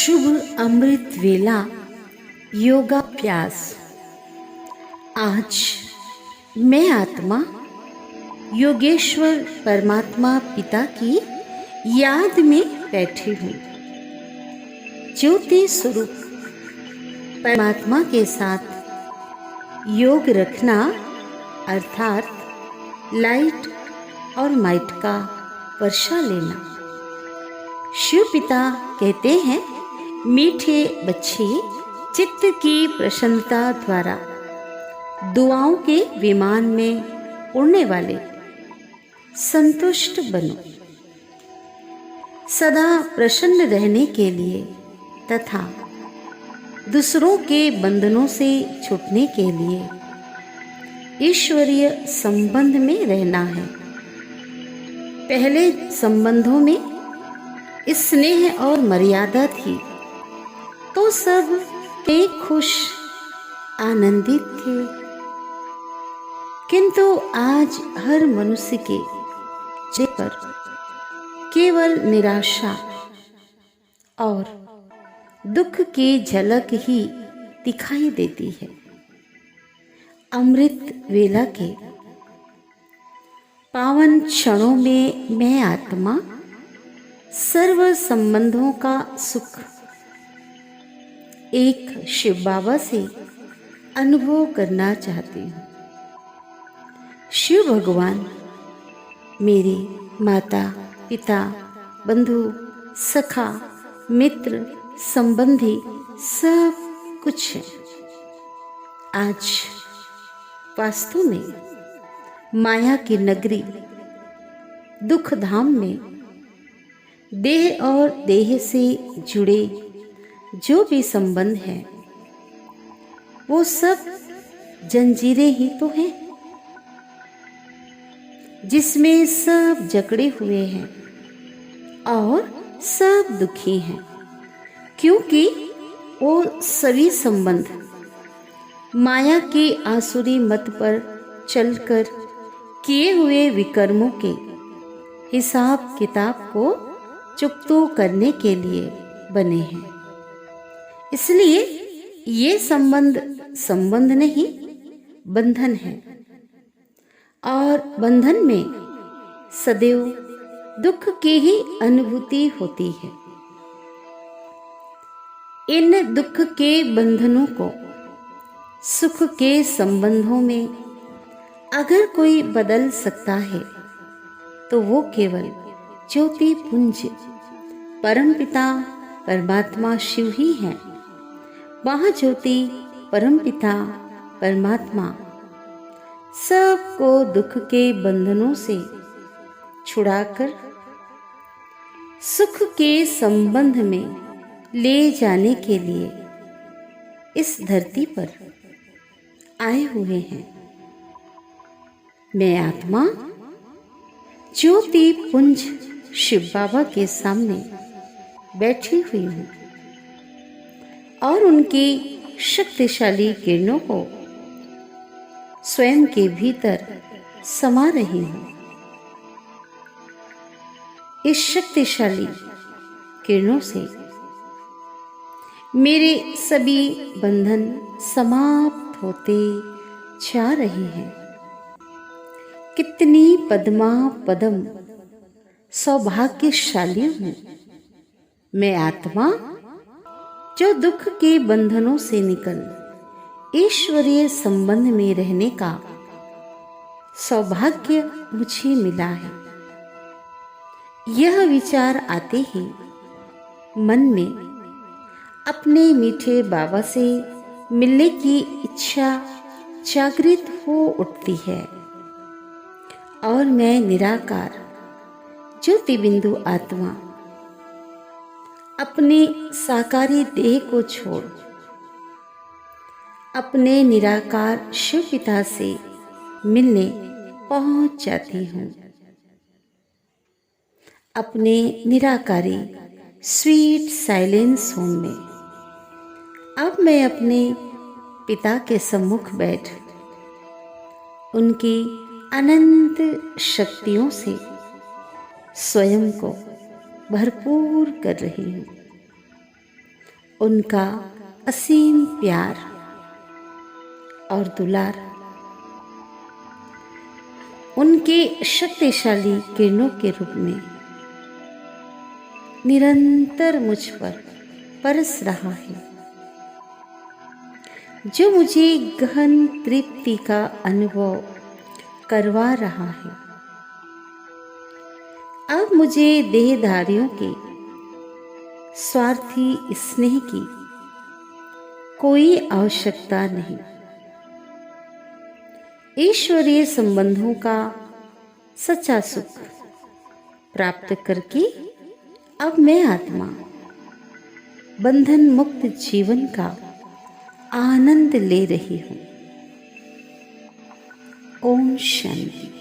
शुभ अमृत वेला योगाभ्यास। आज मैं आत्मा योगेश्वर परमात्मा पिता की याद में बैठी हूँ। ज्योति स्वरूप परमात्मा के साथ योग रखना अर्थात लाइट और माइट का वर्षा लेना। शिव पिता कहते हैं, मीठे बच्चे चित्त की प्रसन्नता द्वारा दुआओं के विमान में उड़ने वाले संतुष्ट बनो। सदा प्रसन्न रहने के लिए तथा दूसरों के बंधनों से छूटने के लिए ईश्वरीय संबंध में रहना है। पहले संबंधों में स्नेह और मर्यादा थी तो सब के खुश आनंदित थे, किंतु आज हर मनुष्य के चेहरे पर केवल निराशा और दुख की झलक ही दिखाई देती है। अमृत वेला के पावन क्षणों में मैं आत्मा सर्व संबंधों का सुख एक शिव बाबा से अनुभव करना चाहती हूँ। शिव भगवान मेरे माता पिता बंधु सखा मित्र संबंधी सब कुछ है। आज वास्तव में माया की नगरी दुख धाम में देह और देह से जुड़े जो भी संबंध हैं वो सब जंजीरें ही तो हैं, जिसमें सब जकड़े हुए हैं और सब दुखी हैं, क्योंकि वो सभी संबंध माया के आसुरी मत पर चलकर किए हुए विकर्मों के हिसाब किताब को चुकता करने के लिए बने हैं। इसलिए ये संबंध नहीं बंधन है, और बंधन में सदैव दुख की ही अनुभूति होती है। इन दुख के बंधनों को सुख के संबंधों में अगर कोई बदल सकता है तो वो केवल ज्योति पुंज परमपिता परमात्मा शिव ही है। वह ज्योति परमपिता परमात्मा सबको दुख के बंधनों से छुड़ाकर सुख के संबंध में ले जाने के लिए इस धरती पर आए हुए हैं। मैं आत्मा ज्योति पुंज शिव बाबा के सामने बैठी हुई हूँ और उनकी शक्तिशाली किरणों को स्वयं के भीतर समा रही हूँ। इस शक्तिशाली किरणों से मेरे सभी बंधन समाप्त होते जा रहे हैं। कितनी पद्मा पदम सौभाग्यशाली हूँ मैं आत्मा, जो दुख के बंधनों से निकल ईश्वरीय संबंध में रहने का सौभाग्य मुझे मिला है। यह विचार आते ही मन में अपने मीठे बाबा से मिलने की इच्छा जागृत हो उठती है और मैं निराकार ज्योति बिंदु आत्मा अपने साकारी देह को छोड़ अपने निराकार शिव पिता से मिलने पहुंच जाती हूँ। अपने निराकारी स्वीट साइलेंस होम में अब मैं अपने पिता के सम्मुख बैठ उनकी अनंत शक्तियों से स्वयं को भरपूर कर रही हूँ। उनका असीम प्यार और दुलार उनके शक्तिशाली किरणों के रूप में निरंतर मुझ पर बरस रहा है, जो मुझे गहन तृप्ति का अनुभव करवा रहा है। अब मुझे देहधारियों के स्वार्थी स्नेह की कोई आवश्यकता नहीं। ईश्वरीय संबंधों का सच्चा सुख प्राप्त करके अब मैं आत्मा बंधन मुक्त जीवन का आनंद ले रही हूँ। ओम शांति।